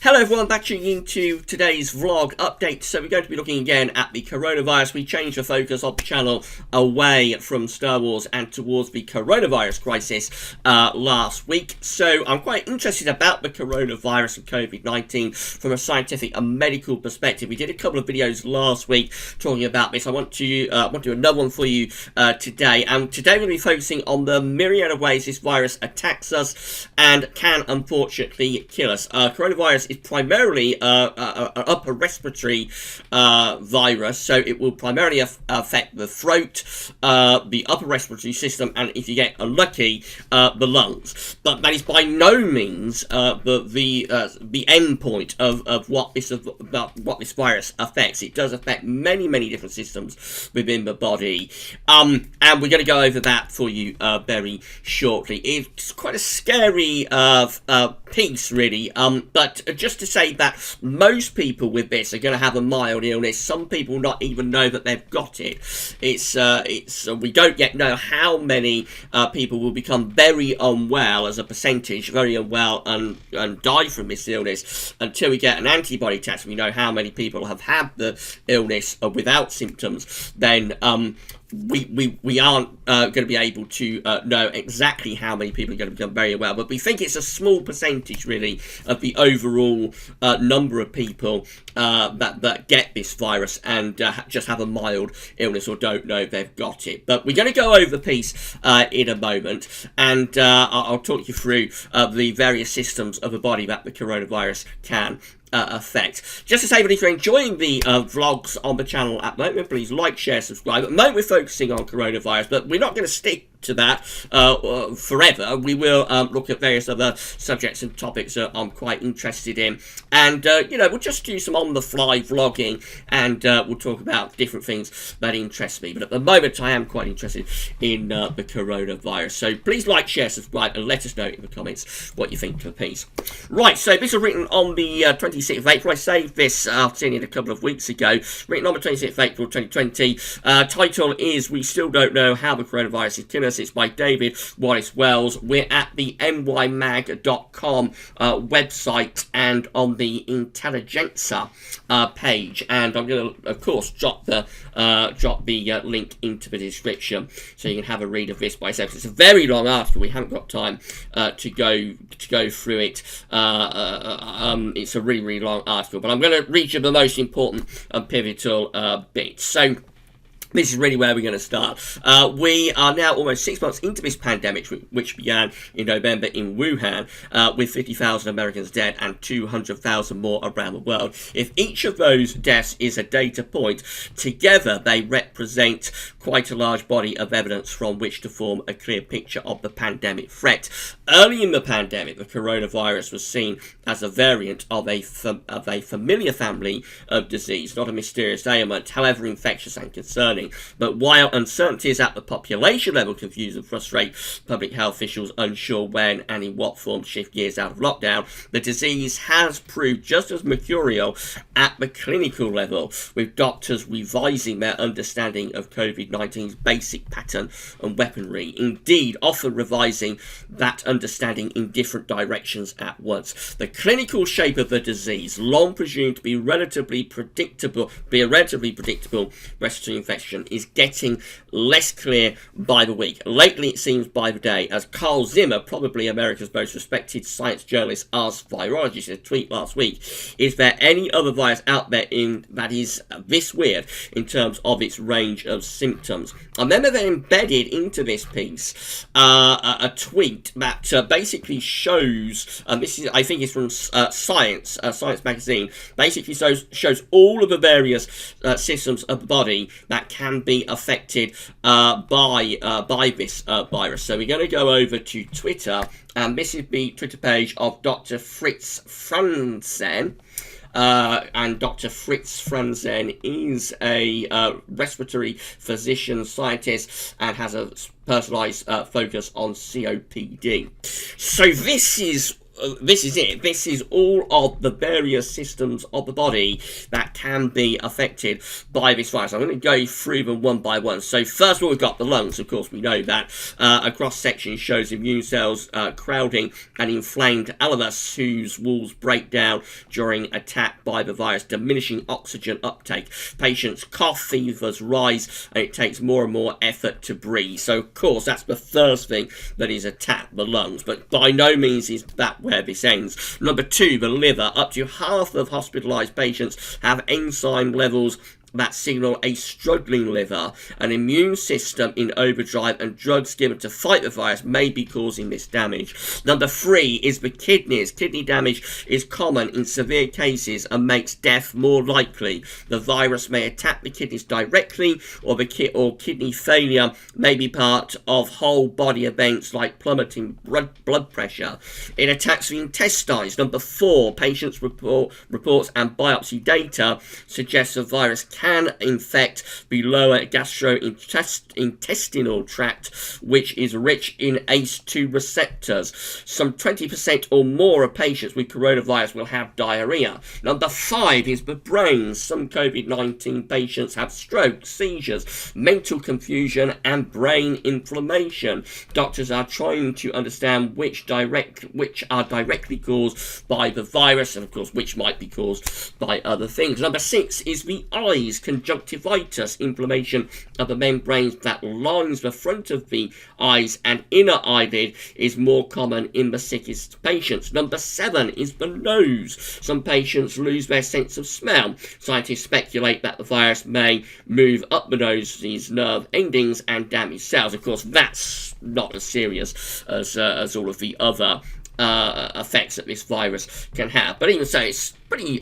Hello everyone, back tuning into today's vlog update. So we're going to be looking again at the coronavirus. We changed the focus of the channel away from Star Wars and towards the coronavirus crisis last week. So I'm quite interested about the coronavirus and COVID-19 from a scientific and medical perspective. We did a couple of videos last week talking about this. I want to do another one for you today. And today we're going to be focusing on the myriad of ways this virus attacks us and can unfortunately kill us. Coronavirus is primarily an upper respiratory virus, so it will primarily affect the throat, the upper respiratory system, and if you get unlucky, the lungs. But that is by no means the end point of what this virus affects. It does affect many different systems within the body, and we're going to go over that for you very shortly. It's quite a scary piece, really, but just to say that most people with this are going to have a mild illness. Some people not even know that they've got it. We don't yet know how many people will become very unwell as a percentage, very unwell and die from this illness until we get an antibody test. We know how many people have had the illness without symptoms. Then we aren't going to be able to know exactly how many people are going to become very well, but we think it's a small percentage, really, of the overall number of people that get this virus and just have a mild illness or don't know if they've got it. But we're going to go over the piece in a moment, and I'll talk you through the various systems of the body that the coronavirus can effect. Just to say, if you're enjoying the vlogs on the channel at the moment, please like, share, subscribe. At the moment we're focusing on coronavirus, but we're not going to stick to that forever. We will look at various other subjects and topics that I'm quite interested in, and we'll just do some on-the-fly vlogging, and we'll talk about different things that interest me. But at the moment I am quite interested in the coronavirus, so please like, share, subscribe, and let us know in the comments what you think of the piece. Right, so this was written on the 26th of April. I saved this after seeing it a couple of weeks ago. Written on the 26th of April 2020. Title is "We Still Don't Know How the Coronavirus is Killing Us." It's by David Wallace Wells. We're at the nymag.com website and on the Intelligenza page, and I'm going to, of course, drop the link into the description so you can have a read of this by yourself. It's a very long article. We haven't got time to go through it. It's a really long article, but I'm going to read you the most important and pivotal bits. So this is really where we're going to start. We are now almost 6 months into this pandemic, which began in November in Wuhan, with 50,000 Americans dead and 200,000 more around the world. If each of those deaths is a data point, together they represent quite a large body of evidence from which to form a clear picture of the pandemic threat. Early in the pandemic, the coronavirus was seen as a variant of a familiar family of disease, not a mysterious ailment, however infectious and concerning. But while uncertainties at the population level confuse and frustrate public health officials unsure when and in what form to shift gears out of lockdown, the disease has proved just as mercurial at the clinical level, with doctors revising their understanding of COVID-19's basic pattern and weaponry. Indeed, often revising that understanding in different directions at once. The clinical shape of the disease, long presumed to be a relatively predictable respiratory infection, is getting less clear by the week. Lately, it seems by the day, as Carl Zimmer, probably America's most respected science journalist, asked virologists in a tweet last week, is there any other virus out there that is this weird in terms of its range of symptoms? And then they embedded into this piece a tweet that basically shows, this is, I think it's from Science magazine, basically shows all of the various systems of the body that can be affected by this virus. So we're going to go over to Twitter, and this is the Twitter page of Dr. Fritz Franzen. And Dr. Fritz Franzen is a respiratory physician, scientist, and has a personalized focus on COPD. So this is this is it. This is all of the various systems of the body that can be affected by this virus. I'm going to go through them one by one. So first of all, we've got the lungs. Of course, we know that. A cross-section shows immune cells crowding an inflamed alveolus whose walls break down during attack by the virus, diminishing oxygen uptake. Patients cough, fevers rise, and it takes more and more effort to breathe. So, of course, that's the first thing that is attacked, the lungs. But by no means is that where this ends. Number two, the liver. Up to half of hospitalized patients have enzyme levels that signal a struggling liver. An immune system in overdrive and drugs given to fight the virus may be causing this damage. Number three is the kidneys. Kidney damage is common in severe cases and makes death more likely. The virus may attack the kidneys directly, or kidney failure may be part of whole body events like plummeting blood pressure. It attacks the intestines. Number four, patients' reports and biopsy data suggest the virus can infect the lower gastrointestinal tract, which is rich in ACE2 receptors. Some 20% or more of patients with coronavirus will have diarrhea. Number five is the brain. Some COVID-19 patients have stroke, seizures, mental confusion, and brain inflammation. Doctors are trying to understand which are directly caused by the virus, and of course which might be caused by other things. Number six is the eyes. Conjunctivitis, inflammation of the membranes that lines the front of the eyes and inner eyelid, is more common in the sickest patients. Number seven is the nose. Some patients lose their sense of smell. Scientists speculate that the virus may move up the nose's nerve endings and damage cells. Of course, that's not as serious as all of the other effects that this virus can have. But even so, it's pretty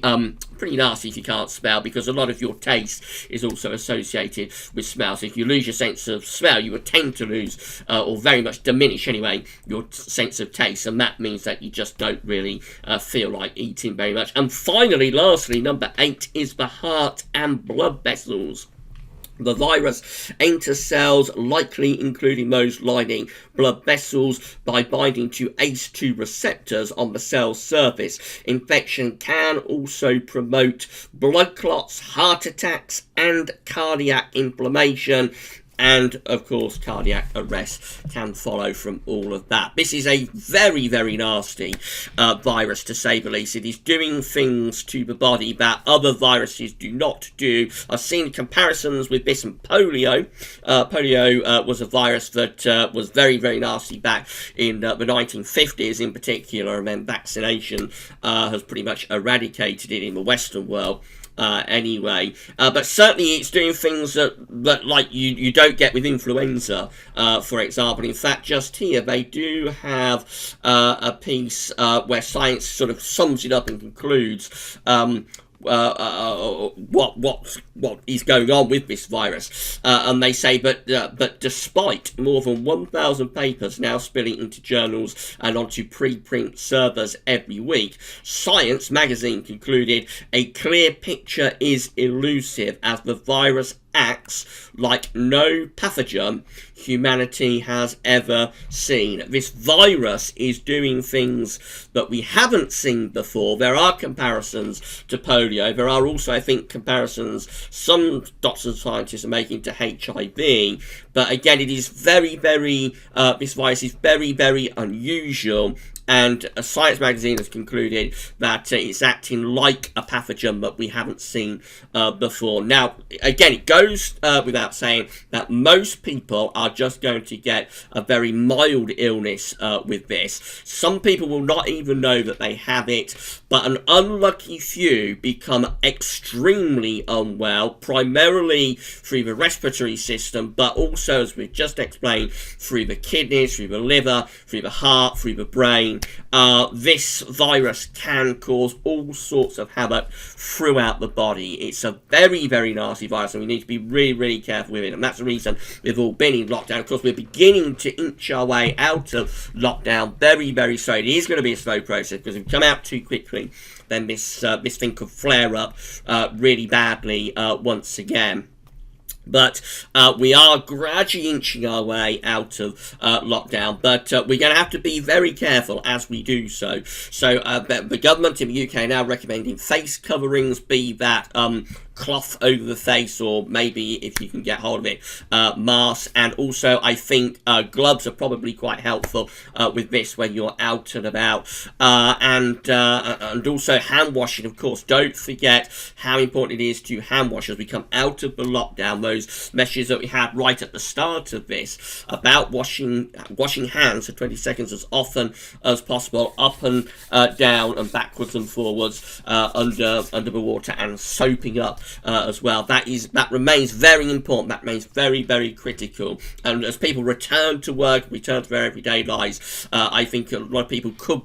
nasty if you can't smell, because a lot of your taste is also associated with smell. So if you lose your sense of smell, you would tend to lose, or very much diminish anyway, your sense of taste, and that means that you just don't really feel like eating very much. And finally, lastly, number eight is the heart and blood vessels. The virus enters cells, likely including those lining blood vessels, by binding to ACE2 receptors on the cell's surface. Infection can also promote blood clots, heart attacks, and cardiac inflammation. And, of course, cardiac arrest can follow from all of that. This is a very, very nasty virus, to say the least. It is doing things to the body that other viruses do not do. I've seen comparisons with this and polio. Polio was a virus that was very, very nasty back in the 1950s in particular, and then vaccination has pretty much eradicated it in the Western world. Anyway, but certainly it's doing things that like you don't get with influenza, for example. In fact, just here they do have a piece where science sort of sums it up and concludes what is going on with this virus, and they say, but despite more than 1,000 papers now spilling into journals and onto preprint servers every week, Science magazine concluded a clear picture is elusive, as the virus acts like no pathogen humanity has ever seen. This virus is doing things that we haven't seen before. There are comparisons to polio. There are also, I think, comparisons some doctors and scientists are making to HIV. But again, it is very, very, this virus is very, very unusual. And Science magazine has concluded that it's acting like a pathogen that we haven't seen before. Now, again, it goes without saying that most people are just going to get a very mild illness with this. Some people will not even know that they have it, but an unlucky few become extremely unwell, primarily through the respiratory system, but also, as we've just explained, through the kidneys, through the liver, through the heart, through the brain. This virus can cause all sorts of havoc throughout the body. It's a very, very nasty virus, and we need to be really, really careful with it. And that's the reason we've all been in lockdown. Of course, we're beginning to inch our way out of lockdown very, very slowly. It is going to be a slow process, because if we come out too quickly, then this thing could flare up really badly once again. But we are gradually inching our way out of lockdown, but we're going to have to be very careful as we do so. So the government in the UK are now recommending face coverings, be that cloth over the face, or maybe, if you can get hold of it, masks. And also I think gloves are probably quite helpful with this when you're out and about, and also hand washing, of course. Don't forget how important it is to hand wash as we come out of the lockdown. Those messages that we had right at the start of this about washing hands for 20 seconds as often as possible, up and down and backwards and forwards under the water, and soaping up as well. That remains very important. That remains very, very critical. And as people return to work, return to their everyday lives, I think a lot of people could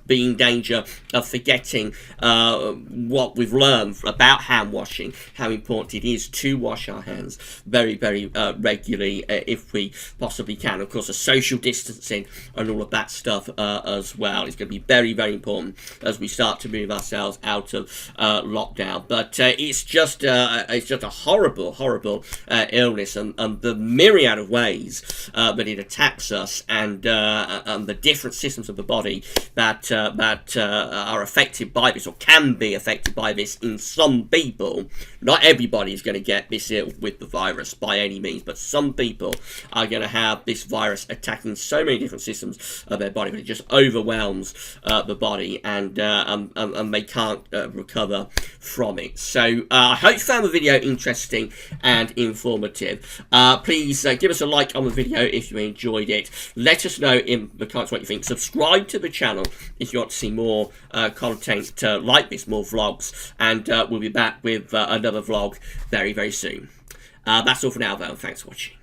be in danger of forgetting what we've learned about hand washing, how important it is to wash our hands very, very regularly if we possibly can. Of course, the social distancing and all of that stuff as well is going to be very, very important as we start to move ourselves out of lockdown. But it's just a horrible, horrible illness, and the myriad of ways that it attacks us, and the different systems of the body that are affected by this, or can be affected by this in some people. Not everybody is going to get this ill with the virus by any means, but some people are going to have this virus attacking so many different systems of their body that it just overwhelms the body, and they can't recover from it. So I hope you found the video interesting and informative. Please give us a like on the video if you enjoyed it. Let us know in the comments what you think. Subscribe to the channel if you want to see more content like this, more vlogs, and we'll be back with another vlog very, very soon. That's all for now, though. Thanks for watching.